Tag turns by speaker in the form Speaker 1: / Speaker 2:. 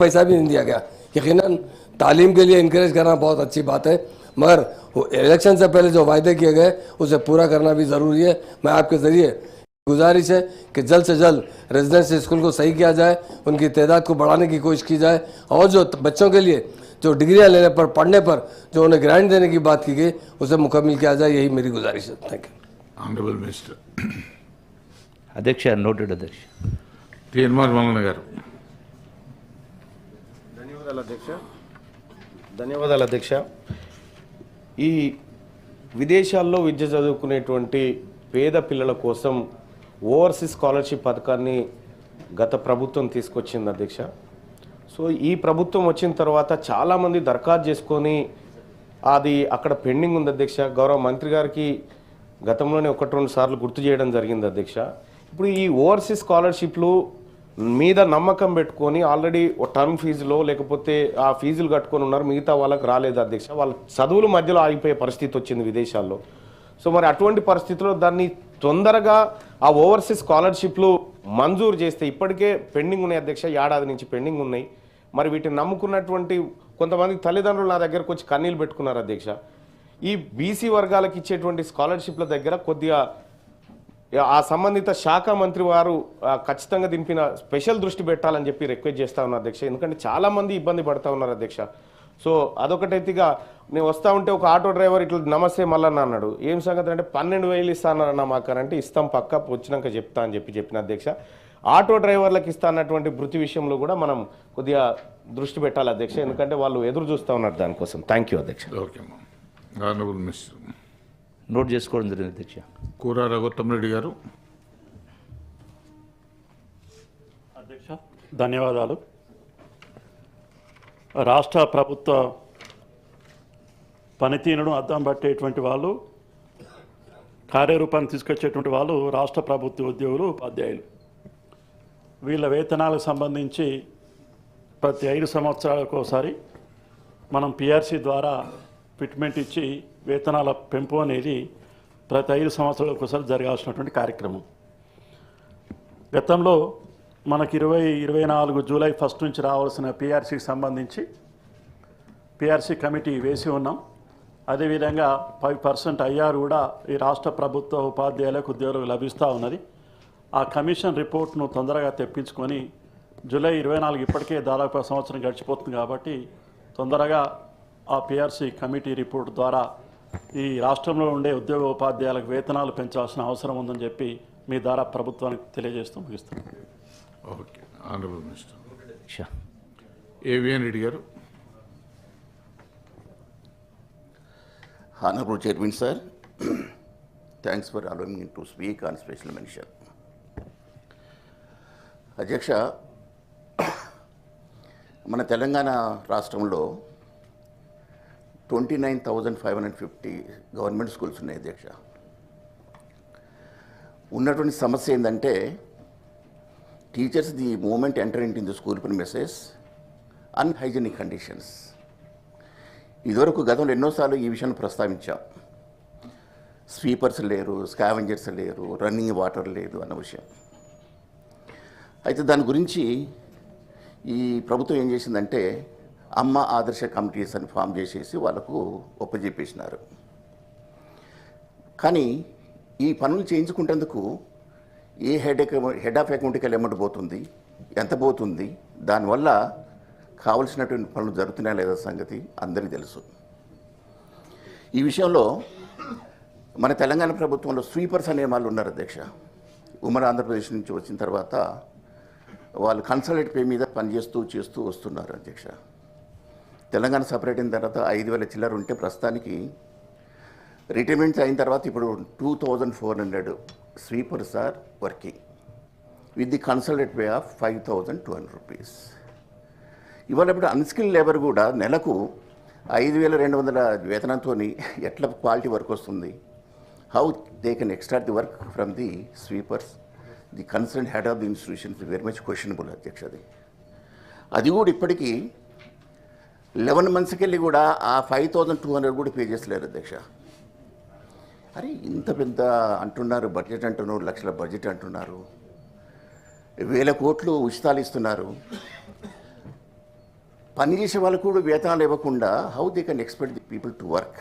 Speaker 1: पैसा भी नहीं दिया गया। यकीनन तालीम के लिए इनकरेज करना बहुत अच्छी बात है, मगर इलेक्शन से पहले जो वायदे किए गए उसे पूरा करना भी ज़रूरी है। मैं आपके ज़रिए गुजारिश है कि जल्द से जल्द रेजिडेंशियल स्कूल को सही किया जाए, उनकी तादाद को बढ़ाने की कोशिश की जाए, और जो बच्चों के लिए जो डिग्रियां लेने पर, पढ़ने पर जो उन्हें ग्रांट देने की बात की गई उसे मुकम्मल किया जाए, यही मेरी गुजारिश है। Thank you.
Speaker 2: ఆనరబుల్ మినిస్టర్
Speaker 3: అధ్యక్ష, నోటెడ్ అధ్యక్ష.
Speaker 2: టీఎన్ఆర్ మల్లన్న గారు.
Speaker 4: ధన్యవాదాలు అధ్యక్ష. ఈ విదేశాల్లో విద్య చదువుకునేటువంటి పేద పిల్లల కోసం ఓవర్సీస్ స్కాలర్షిప్ పథకాన్ని గత ప్రభుత్వం తీసుకొచ్చింది అధ్యక్ష. సో ఈ ప్రభుత్వం వచ్చిన తర్వాత చాలామంది దరఖాస్తు చేసుకొని అది అక్కడ పెండింగ్ ఉంది అధ్యక్ష. గౌరవ మంత్రి గారికి గతంలోనే 1-2 సార్లు గుర్తు చేయడం జరిగింది అధ్యక్ష. ఇప్పుడు ఈ ఓవర్సీస్ స్కాలర్షిప్లు మీద నమ్మకం పెట్టుకొని ఆల్రెడీ టర్మ్ ఫీజులో లేకపోతే ఆ ఫీజులు కట్టుకొని ఉన్నారు, మిగతా వాళ్ళకి రాలేదు అధ్యక్ష. వాళ్ళ చదువుల మధ్యలో ఆగిపోయే పరిస్థితి వచ్చింది విదేశాల్లో. సో మరి అటువంటి పరిస్థితుల్లో దాన్ని తొందరగా ఆ ఓవర్సీస్ స్కాలర్షిప్లు మంజూరు చేస్తే, ఇప్పటికే పెండింగ్ ఉన్నాయి అధ్యక్ష, ఏడాది నుంచి పెండింగ్ ఉన్నాయి. మరి వీటిని నమ్ముకున్నటువంటి కొంతమంది తల్లిదండ్రులు నా దగ్గరకు వచ్చి కన్నీళ్ళు పెట్టుకున్నారు అధ్యక్ష. ఈ బీసీ వర్గాలకు ఇచ్చేటువంటి స్కాలర్షిప్ల దగ్గర కొద్దిగా ఆ సంబంధిత శాఖ మంత్రి వారు ఖచ్చితంగా దీనిపైన స్పెషల్ దృష్టి పెట్టాలని చెప్పి రిక్వెస్ట్ చేస్తా ఉన్నారు అధ్యక్ష. ఎందుకంటే చాలామంది ఇబ్బంది పడుతూ ఉన్నారు అధ్యక్ష. సో అదొకటైతేగా నేను వస్తూ ఉంటే ఒక ఆటో డ్రైవర్ ఇట్లా నమస్తే మల్లన్న అన్నాడు. ఏం సంగతి అంటే 12,000 ఇస్తానన్నా మాకనంటే ఇస్తాం పక్క వచ్చినాక చెప్తా అని చెప్పిన అధ్యక్ష. ఆటో డ్రైవర్లకు ఇస్తా అన్నటువంటి వృత్తి విషయంలో కూడా మనం కొద్దిగా దృష్టి పెట్టాలి అధ్యక్ష, ఎందుకంటే వాళ్ళు ఎదురు చూస్తూ ఉన్నారు దానికోసం. థ్యాంక్ యూ అధ్యక్ష.
Speaker 2: Okay honourable minister.
Speaker 3: నోట్ చేసుకోవడం జరిగింది అధ్యక్ష.
Speaker 2: కూర రఘుత్తమరెడ్డి గారు.
Speaker 5: అధ్యక్ష ధన్యవాదాలు. రాష్ట్ర ప్రభుత్వ పనితీరును అద్దం పట్టేటువంటి వాళ్ళు, కార్యరూపాన్ని తీసుకొచ్చేటువంటి వాళ్ళు రాష్ట్ర ప్రభుత్వ ఉద్యోగులు, ఉపాధ్యాయులు. వీళ్ళ వేతనాలకు సంబంధించి ప్రతి 5 సంవత్సరాలకు ఒకసారి మనం పిఆర్సీ ద్వారా ఫిట్మెంట్ ఇచ్చి వేతనాల పెంపు అనేది ప్రతి 5 సంవత్సరాలకు ఒకసారి జరగాల్సినటువంటి కార్యక్రమం. గతంలో మనకి 2024 జూలై 1 నుంచి రావాల్సిన పిఆర్సీకి సంబంధించి పిఆర్సీ కమిటీ వేసి ఉన్నాం. అదేవిధంగా 5% ఐఆర్ కూడా ఈ రాష్ట్ర ప్రభుత్వ ఉపాధ్యాయులకు ఉద్యోగులకు లభిస్తూ ఉన్నది. ఆ కమిషన్ రిపోర్ట్ను తొందరగా తెప్పించుకొని జూలై 24 ఇప్పటికే దాదాపు సంవత్సరం గడిచిపోతుంది కాబట్టి తొందరగా ఆ పిఆర్సీ కమిటీ రిపోర్ట్ ద్వారా ఈ రాష్ట్రంలో ఉండే ఉద్యోగ ఉపాధ్యాయులకు వేతనాలు పెంచాల్సిన అవసరం ఉందని చెప్పి మీ ద్వారా ప్రభుత్వానికి తెలియజేస్తూ ముగిస్తున్నాను.
Speaker 2: Okay honourable minister.
Speaker 3: అధ్యక్ష.
Speaker 2: ఏవిఎన్ రెడ్డి గారు.
Speaker 6: Honorable Chairman sir, thanks for allowing me to speak on special mention. అధ్యక్ష, మన తెలంగాణ రాష్ట్రంలో 29,550 గవర్నమెంట్ స్కూల్స్ ఉన్నాయి అధ్యక్ష. ఉన్నటువంటి సమస్య ఏంటంటే teachers the moment enter in the school premises unhygienic conditions. ఇదివరకు గతంలో ఎన్నోసార్లు ఈ విషయాన్ని ప్రస్తావించాం. స్వీపర్స్ లేరు, స్కావెంజర్స్ లేరు, రన్నింగ్ వాటర్ లేదు అన్న విషయం. అయితే దాని గురించి ఈ ప్రభుత్వం ఏం చేసిందంటే అమ్మ ఆదర్శ కమిటీస్ అని ఫామ్ చేసేసి వాళ్ళకు ఒప్పజెప్పేసినారు. కానీ ఈ పనులు చేయించుకుంటేందుకు ఏ హెడ్ ఆఫ్ అకౌంట్కి అమౌంట్ పోతుంది, ఎంత పోతుంది, దానివల్ల కావలసినటువంటి పనులు జరుగుతున్నాయా లేదా సంగతి అందరికీ తెలుసు. ఈ విషయంలో మన తెలంగాణ ప్రభుత్వంలో స్వీపర్స్ అనే వాళ్ళు ఉన్నారు అధ్యక్ష. ఉమ్మడి ఆంధ్రప్రదేశ్ నుంచి వచ్చిన తర్వాత వాళ్ళు కన్సల్టెంట్ పే మీద పనిచేస్తూ వస్తున్నారు అధ్యక్ష. తెలంగాణ సపరేట్ అయిన తర్వాత 5,000 చిల్లర ఉంటే ప్రస్తుతానికి రిటైర్మెంట్స్ అయిన తర్వాత ఇప్పుడు 2,400 sweepers are working with the consultant pay of 5,200 rupees. ఇవాళ ఇప్పుడు అన్స్కిల్ లేబర్ కూడా నెలకు 5,200 వేతనంతో ఎట్లా క్వాలిటీ వర్క్ వస్తుంది? How they can extract the work from the sweepers? The concern head of the institutions very much questionable అధ్యక్ష. అది కూడా ఇప్పటికీ 11 మంత్స్కి వెళ్ళి కూడా ఆ 5,200 కూడా పే చేసలేరు అధ్యక్ష. అరే ఇంత పెద్ద అంటున్నారు, బడ్జెట్ అంటున్నారు, లక్షల బడ్జెట్ అంటున్నారు, 1,000 కోట్లు ఉచితాలు ఇస్తున్నారు. పనిచేసే వాళ్ళకు కూడా వేతనాలు ఇవ్వకుండా how they can expect the people to work.